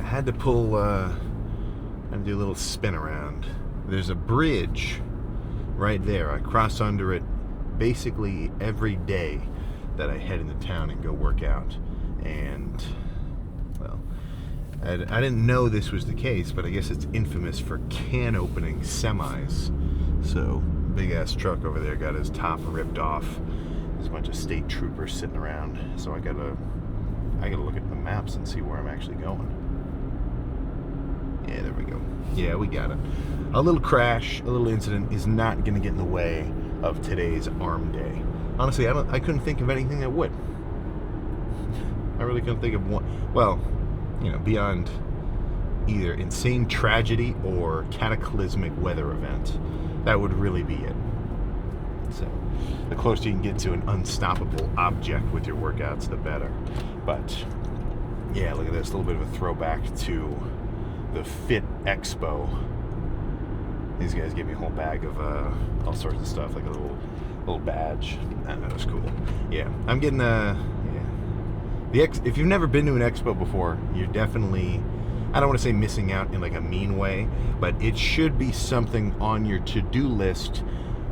had to pull, and do a little spin around. There's a bridge right there. I cross under it basically every day that I head into town and go work out. And, well, I didn't know this was the case, but I guess it's infamous for can opening semis. So, big ass truck over there got his top ripped off. There's a bunch of state troopers sitting around. So I gotta look at the maps and see where I'm actually going. Yeah, there we go. Yeah, we got it. A little crash, a little incident is not gonna get in the way of today's arm day. Honestly, I couldn't think of anything that would. I really couldn't think of one. Well, beyond either insane tragedy or cataclysmic weather event. That would really be it. So, the closer you can get to an unstoppable object with your workouts, the better. But, yeah, look at this. A little bit of a throwback to the Fit Expo. These guys gave me a whole bag of all sorts of stuff, like a little badge. That was cool. Yeah, I'm getting if you've never been to an expo before, you're definitely, I don't want to say missing out in like a mean way, but it should be something on your to-do list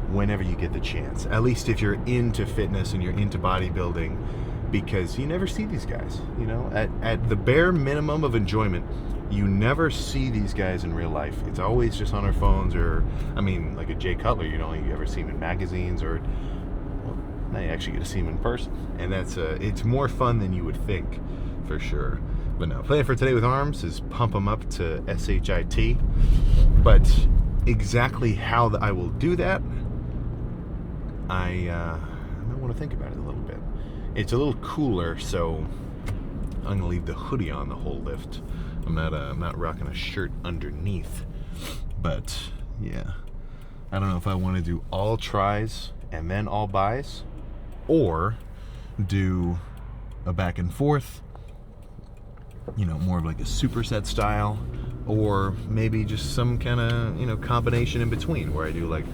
whenever you get the chance. At least if you're into fitness and you're into bodybuilding, because you never see these guys. At the bare minimum of enjoyment, you never see these guys in real life. It's always just on our phones, or, like a Jay Cutler, you ever see him in magazines, or, well, now you actually get to see him in person. And that's, it's more fun than you would think, for sure. But no, plan for today with arms is pump them up to SHIT. But exactly how I will do that, I might want to think about it a little bit. It's a little cooler, so I'm gonna leave the hoodie on the whole lift. I'm not rocking a shirt underneath. But yeah, I don't know if I want to do all tries and then all buys, or do a back and forth, more of like a superset style, or maybe just some kind of, combination in between where I do like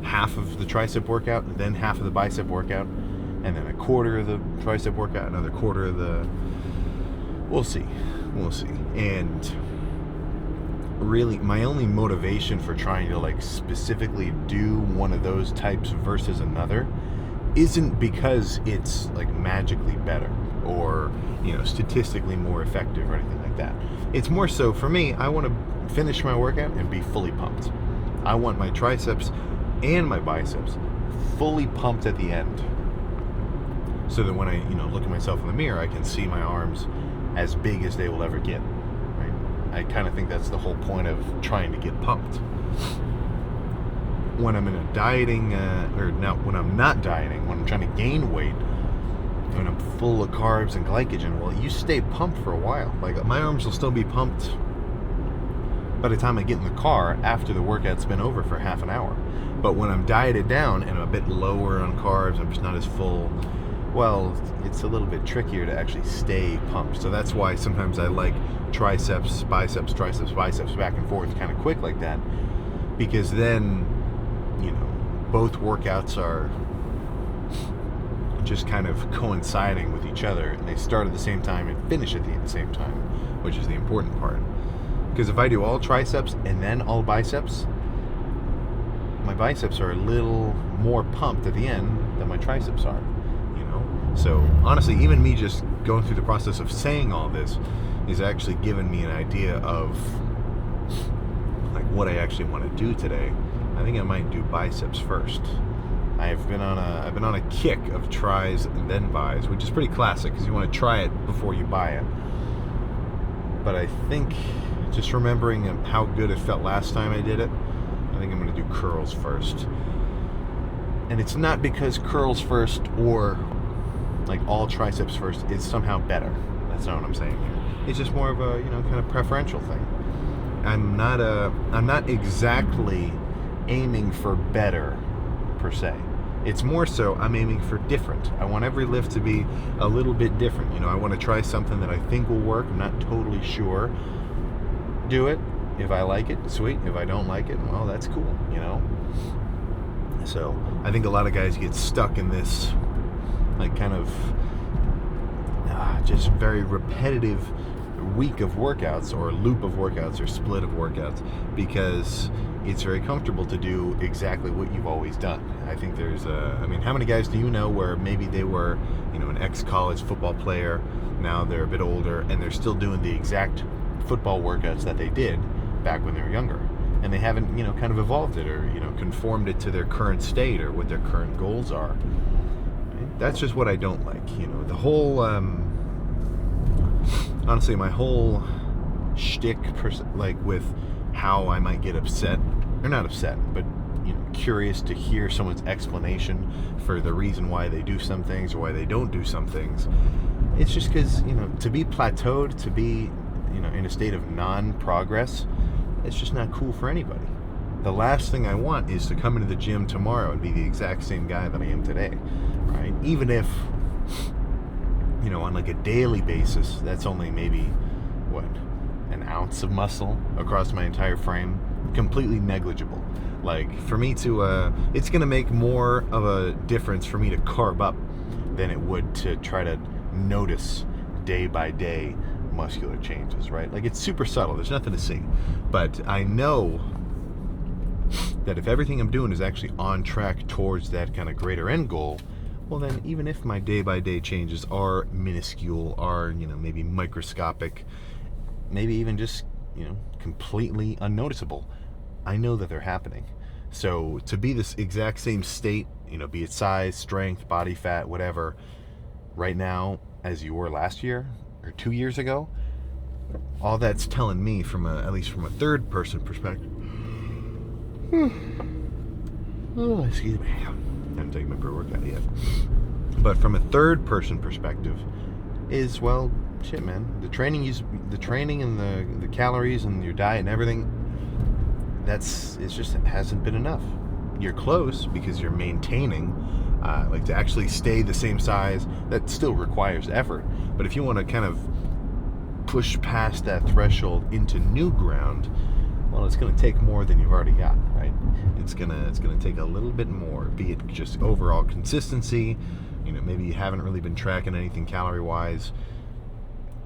half of the tricep workout and then half of the bicep workout, and then a quarter of the tricep workout, another quarter of the, we'll see. And really, my only motivation for trying to like specifically do one of those types versus another isn't because it's like magically better or, statistically more effective or anything like that. It's more so for me, I want to finish my workout and be fully pumped. I want my triceps and my biceps fully pumped at the end, so that when I, look at myself in the mirror, I can see my arms as big as they will ever get, right? I kind of think that's the whole point of trying to get pumped. When I'm in a dieting, when I'm not dieting, when I'm trying to gain weight, when I'm full of carbs and glycogen, well, you stay pumped for a while. Like, my arms will still be pumped by the time I get in the car after the workout's been over for half an hour. But when I'm dieted down and I'm a bit lower on carbs, I'm just not as full, well, it's a little bit trickier to actually stay pumped. So that's why sometimes I like triceps, biceps, back and forth kind of quick like that. Because then, both workouts are just kind of coinciding with each other, and they start at the same time and finish at the same time, which is the important part. Because if I do all triceps and then all biceps, my biceps are a little more pumped at the end than my triceps are, So honestly, even me just going through the process of saying all this is actually giving me an idea of like what I actually want to do today. I think I might do biceps first. I've been on a kick of tries and then buys, which is pretty classic because you want to try it before you buy it. But I think just remembering how good it felt last time I did it, I think I'm going to do curls first. And it's not because curls first or like all triceps first is somehow better. That's not what I'm saying here. It's just more of a, kind of preferential thing. I'm not exactly aiming for better per se. It's more so I'm aiming for different. I want every lift to be a little bit different. I want to try something that I think will work. I'm not totally sure. Do it. If I like it, sweet. If I don't like it, well, that's cool, So I think a lot of guys get stuck in this like kind of just very repetitive week of workouts or loop of workouts or split of workouts, because it's very comfortable to do exactly what you've always done. I think there's how many guys do you know where maybe they were, an ex-college football player, now they're a bit older, and they're still doing the exact football workouts that they did back when they were younger, and they haven't, kind of evolved it or, conformed it to their current state or what their current goals are. Right? That's just what I don't like. The whole, honestly, my whole shtick, with how I might get upset, or not upset, but curious to hear someone's explanation for the reason why they do some things or why they don't do some things. It's just because, to be plateaued, to be, in a state of non-progress, it's just not cool for anybody. The last thing I want is to come into the gym tomorrow and be the exact same guy that I am today, right? Even if, on like a daily basis, that's only maybe, an ounce of muscle across my entire frame, completely negligible. Like, for me to, it's going to make more of a difference for me to carb up than it would to try to notice day by day muscular changes, right? Like, it's super subtle. There's nothing to see. But I know that if everything I'm doing is actually on track towards that kind of greater end goal, well then, even if my day by day changes are minuscule, are, maybe microscopic, maybe even just, completely unnoticeable, I know that they're happening. So to be this exact same state, be it size, strength, body fat, whatever, right now as you were last year or 2 years ago, all that's telling me, at least from a third person perspective, oh, excuse me, I haven't taken my pre-workout yet, but from a third person perspective is, well, shit, man, the training and the calories and your diet and everything, it just hasn't been enough. You're close because you're maintaining, to actually stay the same size. That still requires effort, but if you want to kind of push past that threshold into new ground, well, it's going to take more than you've already got, right? It's gonna take a little bit more, be it just overall consistency. Maybe you haven't really been tracking anything calorie wise.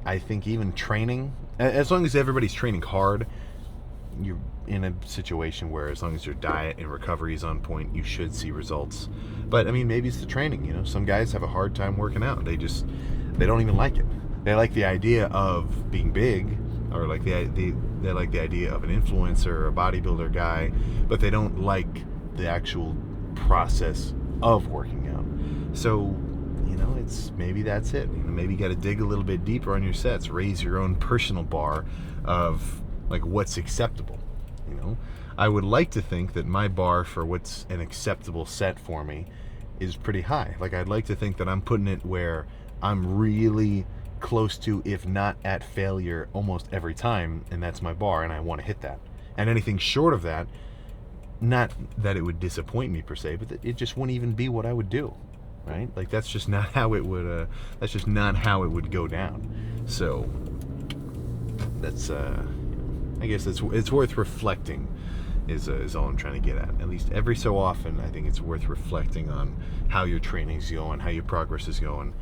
I think even training, as long as everybody's training hard, you're in a situation where as long as your diet and recovery is on point, you should see results. But maybe it's the training. Some guys have a hard time working out. They don't even like it. They like the idea of being big, or like they like the idea of an influencer or a bodybuilder guy, but they don't like the actual process of working out. So, maybe that's it. Maybe you got to dig a little bit deeper on your sets, raise your own personal bar of like what's acceptable. I would like to think that my bar for what's an acceptable set for me is pretty high. Like, I'd like to think that I'm putting it where I'm really close to, if not at failure, almost every time, and that's my bar, and I want to hit that. And anything short of that, not that it would disappoint me per se, but it just wouldn't even be what I would do, right? Like, that's just not how it would. That's just not how it would go down. So that's, I guess it's worth reflecting. Is all I'm trying to get at. At least every so often, I think it's worth reflecting on how your training's going, how your progress is going,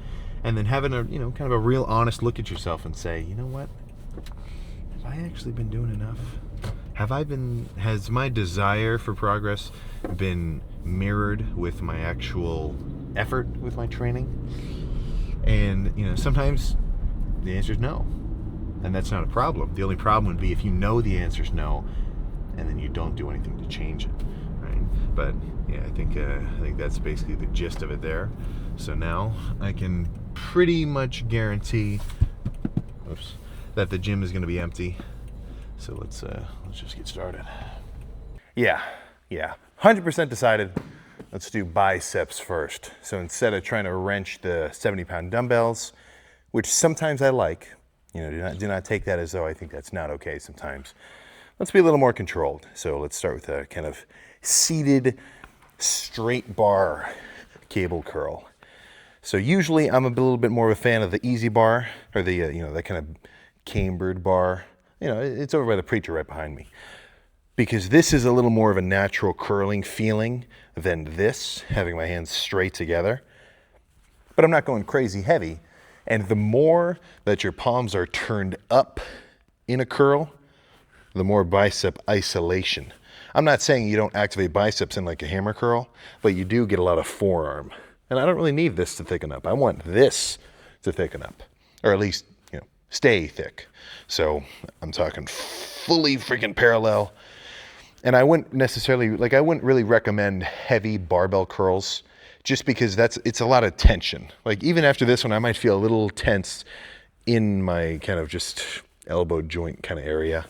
and then having a kind of a real honest look at yourself and say, you know what? Have I actually been doing enough? Has my desire for progress been mirrored with my actual effort with my training? And sometimes the answer is no, and that's not a problem. The only problem would be if you know the answer is no, and then you don't do anything to change it, right? But yeah, I think that's basically the gist of it there. So now I can pretty much guarantee, that the gym is going to be empty. So let's just get started. Yeah, 100% decided. Let's do biceps first. So instead of trying to wrench the 70-pound dumbbells, which sometimes I like, do not take that as though I think that's not okay sometimes. Let's be a little more controlled. So let's start with a kind of seated straight bar cable curl. So usually I'm a little bit more of a fan of the easy bar, or the that kind of cambered bar. It's over by the preacher right behind me, because this is a little more of a natural curling feeling than this, having my hands straight together. But I'm not going crazy heavy, And the more that your palms are turned up in a curl, the more bicep isolation. I'm not saying you don't activate biceps in like a hammer curl, but you do get a lot of forearm. And I don't really need this to thicken up. I want this to thicken up, or at least, stay thick. So I'm talking fully freaking parallel. And I wouldn't really recommend heavy barbell curls just because it's a lot of tension. Like even after this one, I might feel a little tense in my kind of just elbow joint kind of area.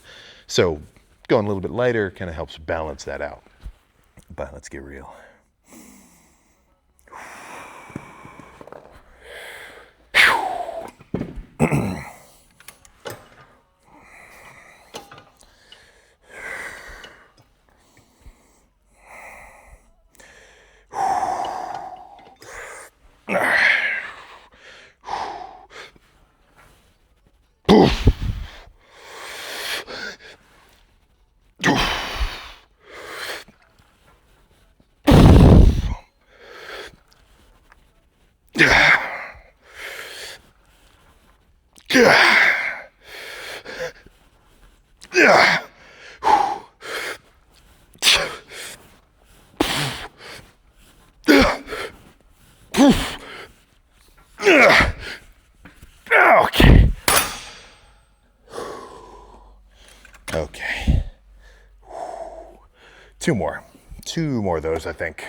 So going a little bit lighter kind of helps balance that out. But let's get real. Okay. Two more of those, I think.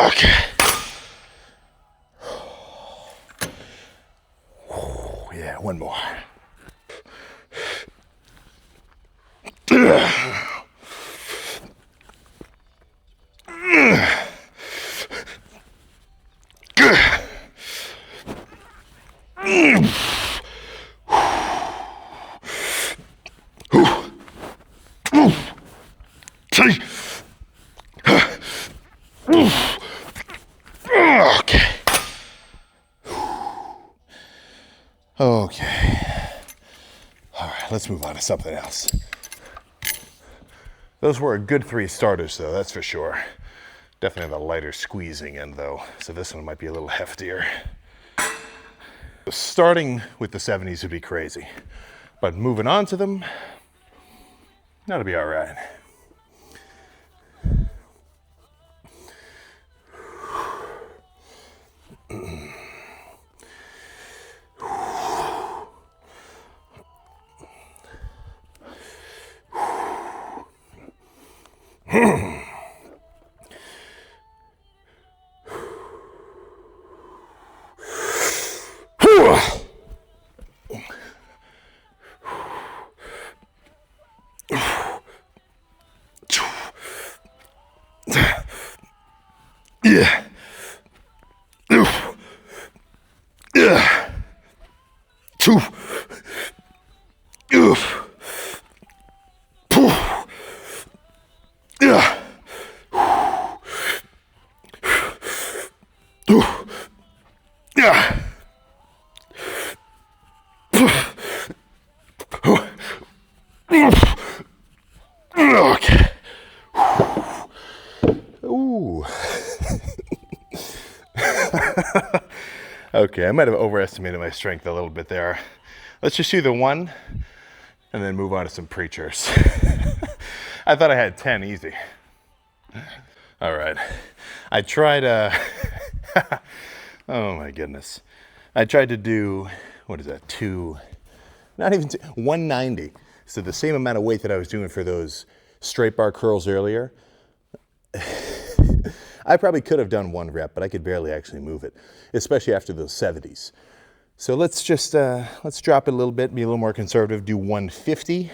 Okay. Yeah, one more. Okay. All right, let's move on to something else. Those were a good 3 starters, though, that's for sure. Definitely the lighter squeezing end, though, so this one might be a little heftier. Starting with the 70s would be crazy, but moving on to them, that'll be all right. Yeah. Yeah. 2. Yeah. Yeah. Okay. Ooh. Okay, I might have overestimated my strength a little bit there. Let's just do the 1 and then move on to some preachers. I thought I had 10 easy. All right. I tried, oh my goodness. I tried to do, what is that, 190. So the same amount of weight that I was doing for those straight bar curls earlier. I probably could have done 1 rep, but I could barely actually move it, especially after those 70s. So let's just, let's drop it a little bit, be a little more conservative, do 150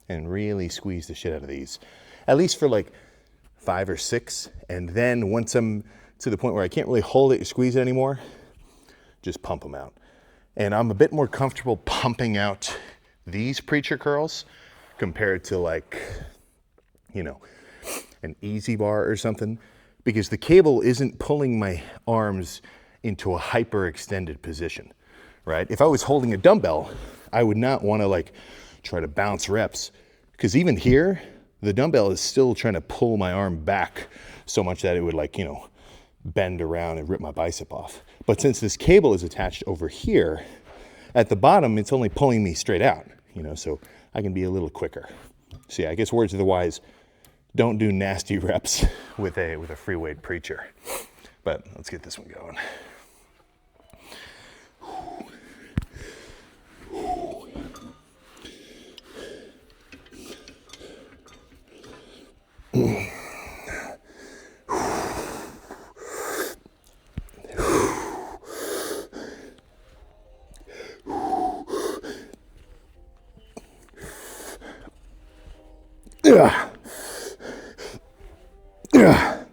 and really squeeze the shit out of these. At least for like 5 or 6. And then once I'm to the point where I can't really hold it or squeeze it anymore, just pump them out. And I'm a bit more comfortable pumping out these preacher curls compared to like, you know, an easy bar or something, because the cable isn't pulling my arms into a hyperextended position, right? If I was holding a dumbbell, I would not want to like try to bounce reps, because even here, the dumbbell is still trying to pull my arm back so much that it would like, you know, bend around and rip my bicep off. But since this cable is attached over here, at the bottom, it's only pulling me straight out, you know, so I can be a little quicker. So yeah, I guess words of the wise, don't do nasty reps with a free weight preacher. But let's get this one going. Yeah. Yeah.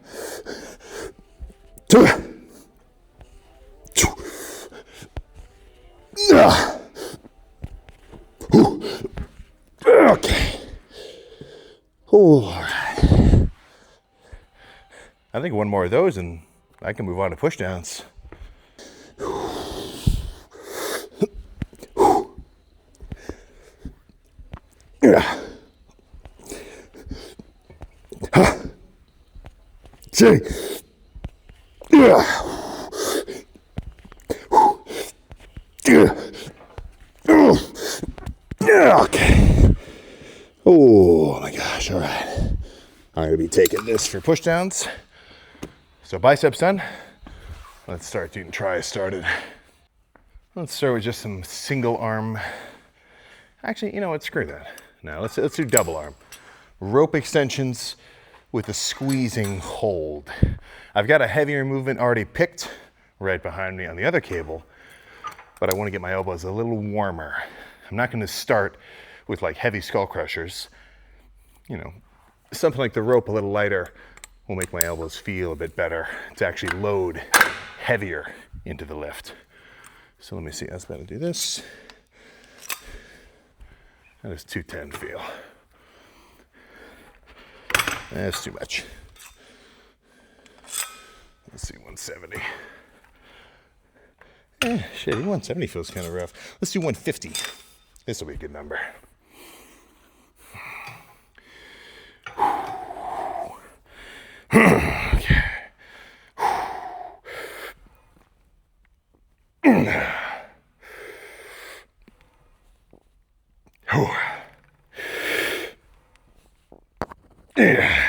Okay. All right. I think one more of those and I can move on to push downs. Yeah. See. Yeah. Okay. Oh my gosh, all right. I'm gonna be taking this for push downs. So biceps done. Let's start getting tries started. Let's start with just some single arm. Actually, you know what, screw that. Now let's do double arm. Rope extensions with a squeezing hold. I've got a heavier movement already picked right behind me on the other cable, but I want to get my elbows a little warmer. I'm not going to start with like heavy skull crushers. You know, something like the rope a little lighter will make my elbows feel a bit better to actually load heavier into the lift. So let me see, I was about to do this. How does 210 feel? That's too much. Let's see, 170. Shit, 170 feels kind of rough. Let's do 150. This will be a good number. Okay. Yeah. Oh. Yeah.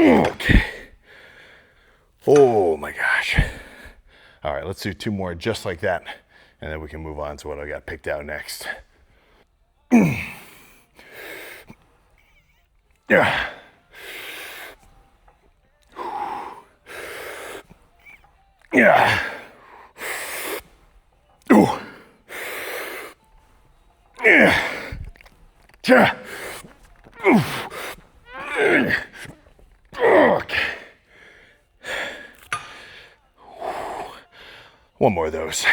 Okay. Oh my gosh. All right, let's do two more just like that, and then we can move on to what I got picked out next. Yeah. Yeah. Ooh. Yeah. Yeah. Okay. One more of those.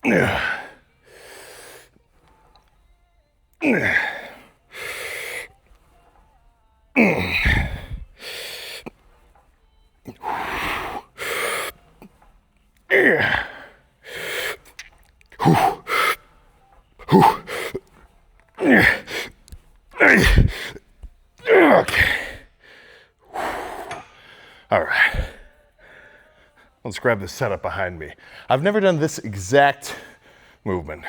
Yeah. Okay. All right. Let's grab the setup behind me. I've never done this exact movement,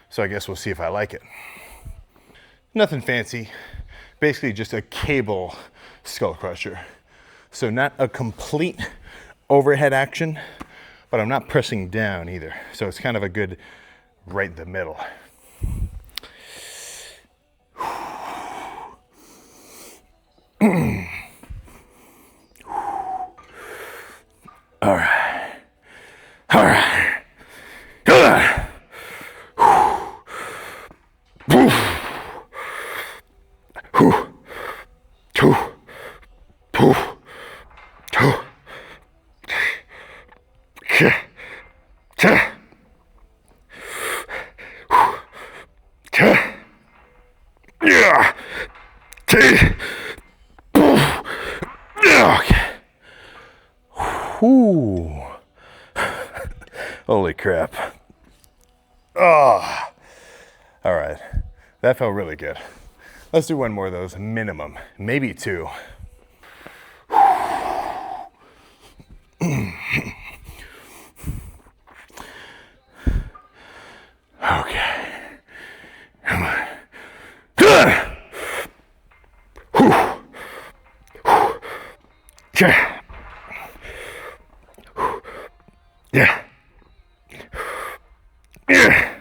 so I guess we'll see if I like it. Nothing fancy, basically just a cable skull crusher. So not a complete overhead action, but I'm not pressing down either. So it's kind of a good right in the middle. All right. All right. Ooh. Holy crap. Oh. All right. That felt really good. Let's do one more of those, minimum. Maybe two. Okay. Come on. Yeah. Yeah. Yeah.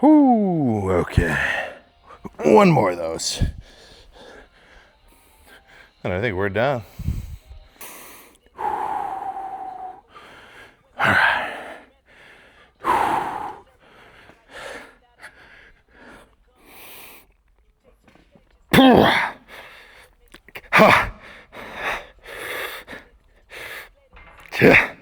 Ooh, okay. One more of those. And I think we're done. All right. Yeah.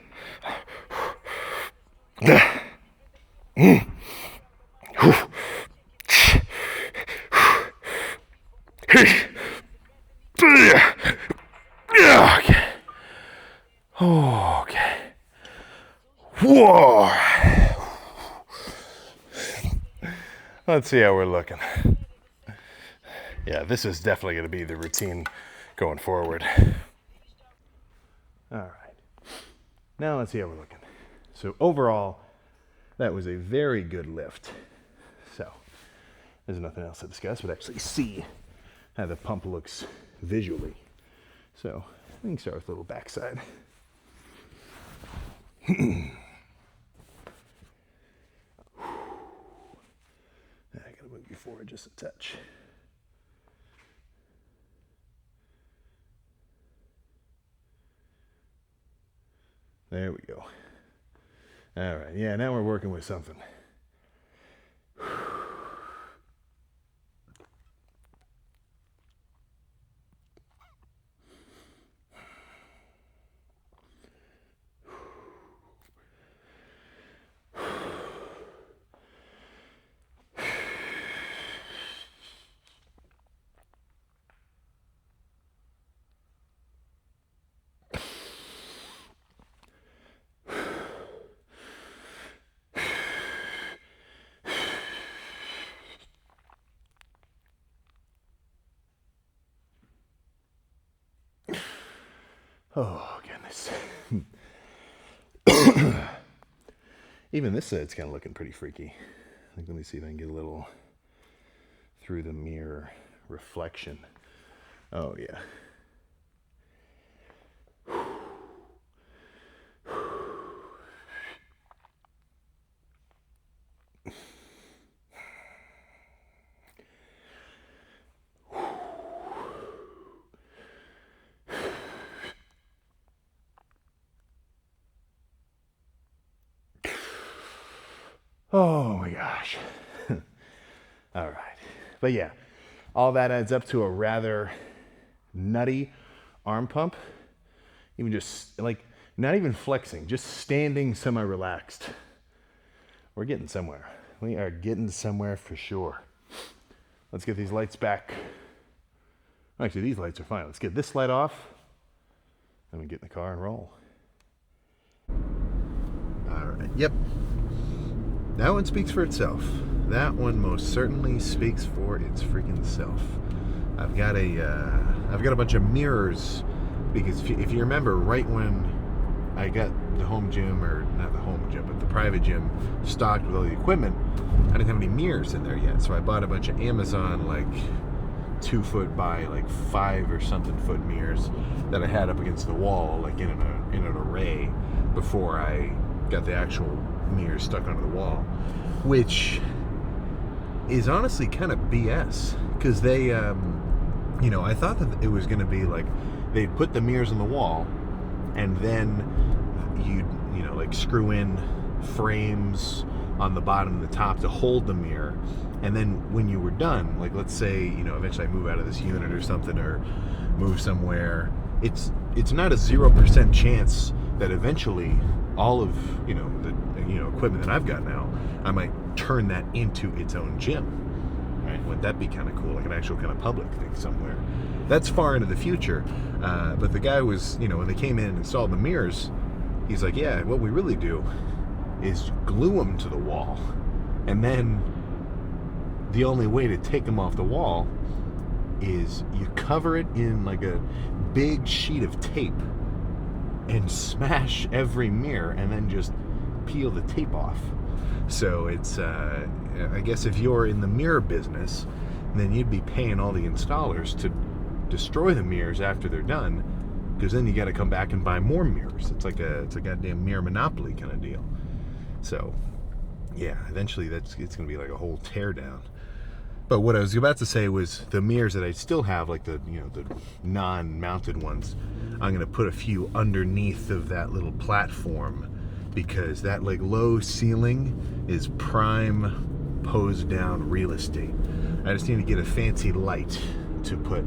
Okay. Okay. Whoa. Let's see how we're looking. Yeah, this is definitely going to be the routine going forward. All right. Now let's see how we're looking. So overall, that was a very good lift. So there's nothing else to discuss, but actually see how the pump looks visually. So we can start with a little backside. I gotta move you forward just a touch. There we go. All right, yeah, now we're working with something. Oh, goodness. Even this side's kind of looking pretty freaky. Let me see if I can get a little through the mirror reflection. Oh, yeah. Oh my gosh. All right. But yeah, all that adds up to a rather nutty arm pump. Even just like, not even flexing, just standing semi-relaxed. We're getting somewhere. We are getting somewhere for sure. Let's get these lights back. Actually, these lights are fine. Let's get this light off. Then we get in the car and roll. All right. Yep. That one speaks for itself. That one most certainly speaks for its freaking self. I've got a bunch of mirrors because if you remember, right when I got home gym, or not the home gym, but the private gym, stocked with all the equipment, I didn't have any mirrors in there yet. So I bought a bunch of Amazon, like 2 foot by like 5 or something foot mirrors that I had up against the wall, like in an array, before I got the actual mirrors stuck onto the wall, which is honestly kind of BS, because they, I thought that it was going to be like they'd put the mirrors on the wall, and then you'd, like screw in frames on the bottom and the top to hold the mirror, and then when you were done, like let's say, eventually I move out of this unit or something, or move somewhere, it's not a 0% chance that eventually all of the equipment that I've got now, I might turn that into its own gym. Right? Wouldn't that be kind of cool, like an actual kind of public thing somewhere? That's far into the future. But the guy was, when they came in and installed the mirrors, he's like, yeah, what we really do is glue them to the wall, and then the only way to take them off the wall is you cover it in like a big sheet of tape and smash every mirror, and then just peel the tape off. So it's, I guess if you're in the mirror business, then you'd be paying all the installers to destroy the mirrors after they're done, because then you got to come back and buy more mirrors. It's a goddamn mirror monopoly kind of deal. So yeah, eventually it's going to be like a whole teardown. But what I was about to say was the mirrors that I still have, like the the non-mounted ones, I'm going to put a few underneath of that little platform, because that like low ceiling is prime posed down real estate. I just need to get a fancy light to put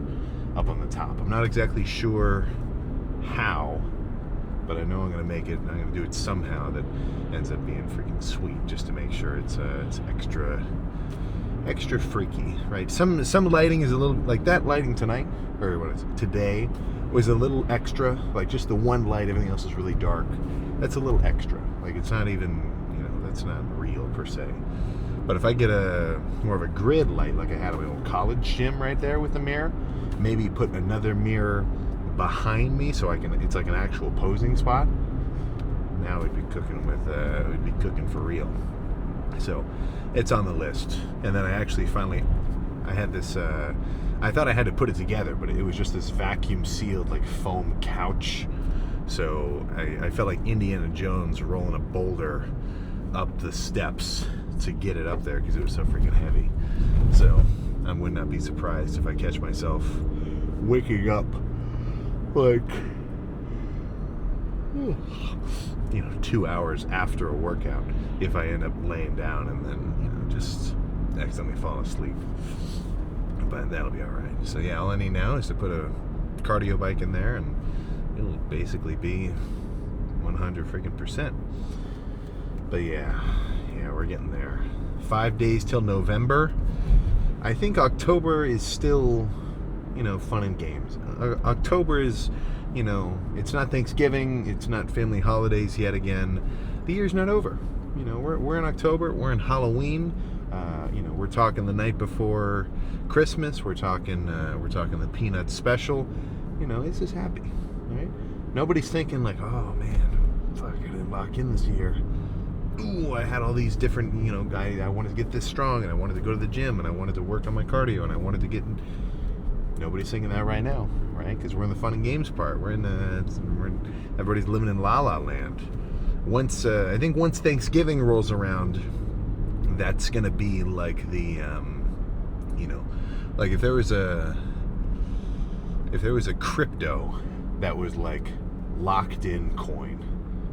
up on the top. I'm not exactly sure how, but I know I'm going to make it, and I'm going to do it somehow that ends up being freaking sweet, just to make sure it's extra freaky, right? Some lighting is a little, like that lighting tonight, or what is it, today, was a little extra, like just the one light, everything else is really dark. That's a little extra. Like it's not even, that's not real per se. But if I get a more of a grid light, like I had at my old college gym right there with the mirror, maybe put another mirror behind me so it's like an actual posing spot. Now we'd be cooking for real. So it's on the list. And then I actually I had this, I thought I had to put it together, but it was just this vacuum sealed like foam couch. So I felt like Indiana Jones rolling a boulder up the steps to get it up there, because it was so freaking heavy. So I would not be surprised if I catch myself waking up like 2 hours after a workout, if I end up laying down and then just accidentally fall asleep. But that'll be all right. So yeah, all I need now is to put a cardio bike in there, and it'll basically be 100 freaking %. But yeah, we're getting there. 5 days till November. I think October is still, fun and games. October is, it's not Thanksgiving, it's not family holidays yet again. The year's not over. We're in October, we're in Halloween. We're talking the night before Christmas. We're talking the peanut special. It's just happy, right? Nobody's thinking like, oh man, fuck, I didn't lock in this year. Ooh, I had all these different, I wanted to get this strong, and I wanted to go to the gym, and I wanted to work on my cardio, and I wanted to get. Nobody's thinking that right now, right? Because we're in the fun and games part. Everybody's living in La La Land. I think once Thanksgiving rolls around, that's gonna be like the, like if there was a crypto that was like locked in coin,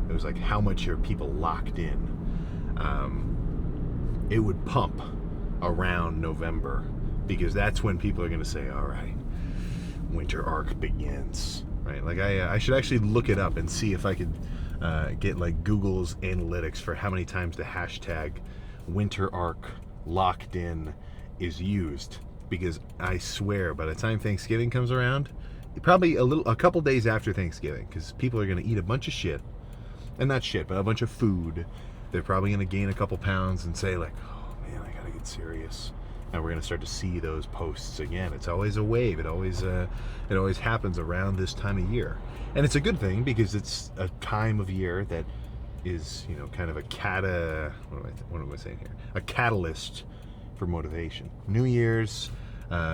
it was like how much are people locked in, it would pump around November, because that's when people are gonna say, all right, winter arc begins, right? Like I should actually look it up and see if I could get like Google's analytics for how many times the hashtag winter arc locked in is used, because I swear by the time Thanksgiving comes around, probably a couple days after Thanksgiving, because people are going to eat a bunch of shit, and not shit, but a bunch of food. They're probably going to gain a couple pounds and say like, oh man, I gotta get serious. and we're going to start to see those posts again. It's always a wave. It always happens around this time of year, and it's a good thing because it's a time of year that is, kind of what am I saying here? A catalyst for motivation. New Year's,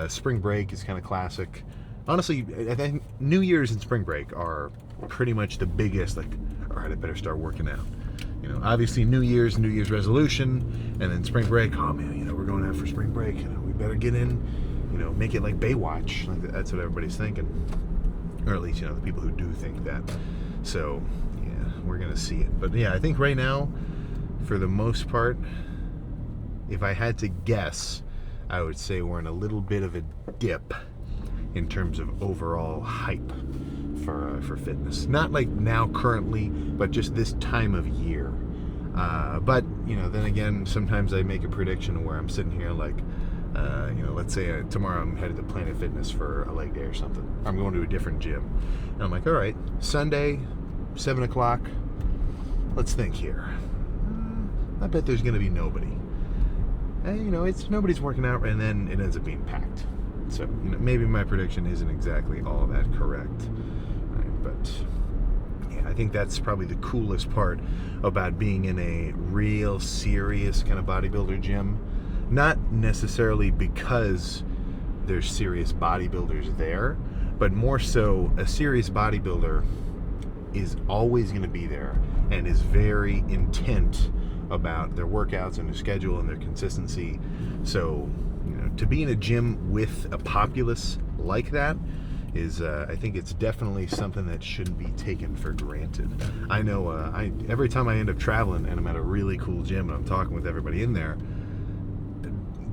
spring break is kind of classic. Honestly, I think New Year's and spring break are pretty much the biggest, like, all right, I better start working out. Obviously New Year's resolution, and then spring break, oh man, we're going out for spring break, we better get in, make it like Baywatch. Like, that's what everybody's thinking. Or at least, the people who do think that. So, yeah, we're going to see it. But yeah, I think right now, for the most part, if I had to guess, I would say we're in a little bit of a dip in terms of overall hype for fitness. Not like now currently, but just this time of year. But then again, sometimes I make a prediction where I'm sitting here like, let's say tomorrow I'm headed to Planet Fitness for a leg day or something. I'm going to a different gym, and I'm like, all right, Sunday, 7 o'clock. Let's think here. I bet there's going to be nobody. And, it's nobody's working out, and then it ends up being packed. So, maybe my prediction isn't exactly all that correct. Right? But, yeah, I think that's probably the coolest part about being in a real serious kind of bodybuilder gym. Not necessarily because there's serious bodybuilders there, but more so a serious bodybuilder is always going to be there and is very intent about their workouts and their schedule and their consistency. So, to be in a gym with a populace like that is, I think it's definitely something that shouldn't be taken for granted. I know every time I end up traveling and I'm at a really cool gym and I'm talking with everybody in there,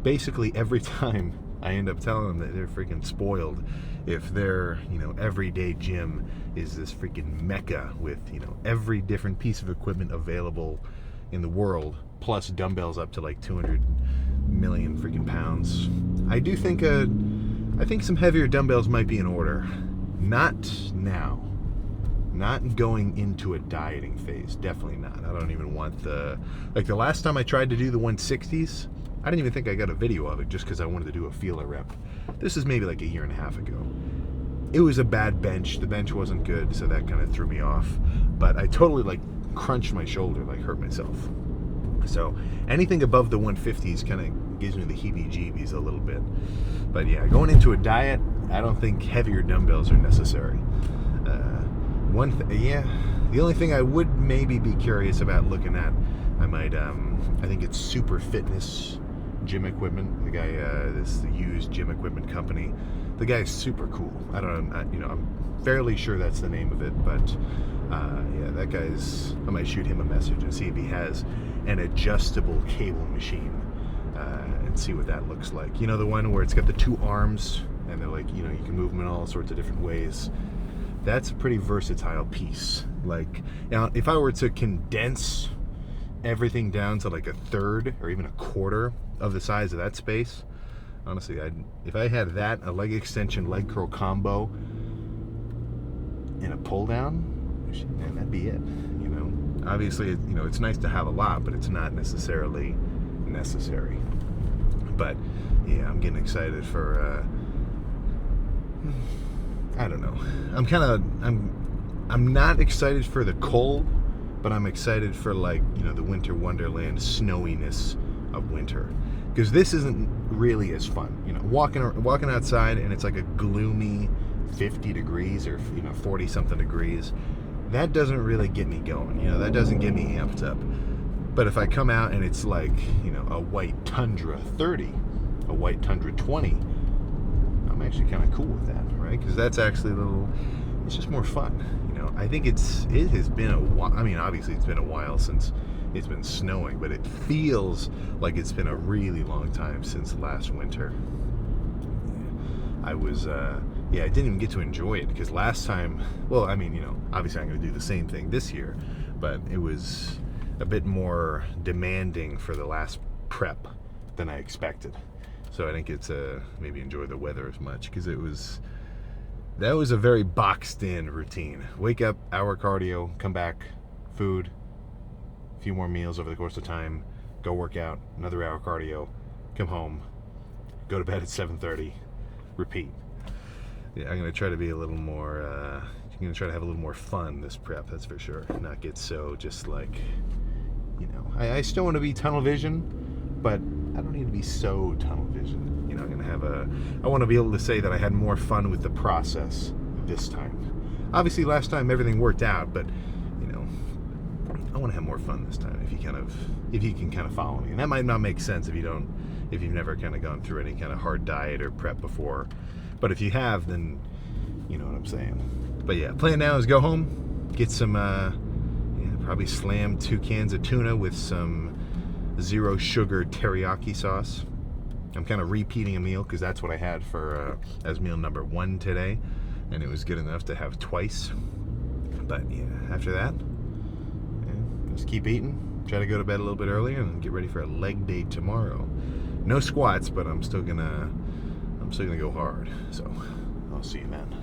basically every time I end up telling them that they're freaking spoiled if their, everyday gym is this freaking mecca with, every different piece of equipment available in the world, plus dumbbells up to like 200 million freaking pounds. I do think I think some heavier dumbbells might be in order. Not now. Not going into a dieting phase. Definitely not. I don't even want the last time I tried to do the 160s, I didn't even think I got a video of it just because I wanted to do a feeler rep. This is maybe like a year and a half ago. It was a bad bench. The bench wasn't good, so that kind of threw me off. But I totally crunched my shoulder, hurt myself. So anything above the 150s kind of gives me the heebie-jeebies a little bit. But yeah, going into a diet, I don't think heavier dumbbells are necessary. The only thing I would maybe be curious about looking at, I think it's Super Fitness gym equipment. The guy, this used gym equipment company. The guy is super cool. I don't know, I'm fairly sure that's the name of it, but yeah, that guy's, I might shoot him a message and see if he has an adjustable cable machine and see what that looks like. The one where it's got the two arms and they're you can move them in all sorts of different ways. That's a pretty versatile piece. Now, if I were to condense everything down to a third or even a quarter of the size of that space, honestly, if I had that, a leg extension, leg curl combo, and a pull down, man, that'd be it. Obviously, it's nice to have a lot, but it's not necessarily necessary. But yeah, I'm getting excited for. I don't know. I'm not excited for the cold, but I'm excited for the winter wonderland snowiness of winter, because this isn't really as fun. Walking outside and it's like a gloomy 50 degrees or 40 something degrees. That doesn't really get me going. That doesn't get me amped up. But if I come out and it's a white tundra 30, a white tundra 20, I'm actually kind of cool with that, right? Because that's actually it's just more fun. I think it has been a while. I mean, obviously it's been a while since it's been snowing, but it feels like it's been a really long time since last winter. I didn't even get to enjoy it because last time, obviously I'm going to do the same thing this year, but it was a bit more demanding for the last prep than I expected. So I didn't get to maybe enjoy the weather as much because that was a very boxed in routine. Wake up, hour cardio, come back, food, a few more meals over the course of time, go work out, another hour cardio, come home, go to bed at 7:30, repeat. Yeah, I'm gonna try to be a little more. I'm gonna try to have a little more fun this prep. That's for sure. Not get so just like, you know. I still want to be tunnel vision, but I don't need to be so tunnel vision. You know, I'm gonna have I want to be able to say that I had more fun with the process this time. Obviously, last time everything worked out, but you know, I want to have more fun this time. If you can kind of follow me, and that might not make sense if you've never kind of gone through any kind of hard diet or prep before. But if you have, then you know what I'm saying. But yeah, plan now is go home, get some, probably slam 2 cans of tuna with some 0 sugar teriyaki sauce. I'm kind of repeating a meal because that's what I had for as meal number 1 today, and it was good enough to have twice. But yeah, after that, just keep eating. Try to go to bed a little bit earlier and get ready for a leg day tomorrow. No squats, but I'm still gonna go hard. So I'll see you then.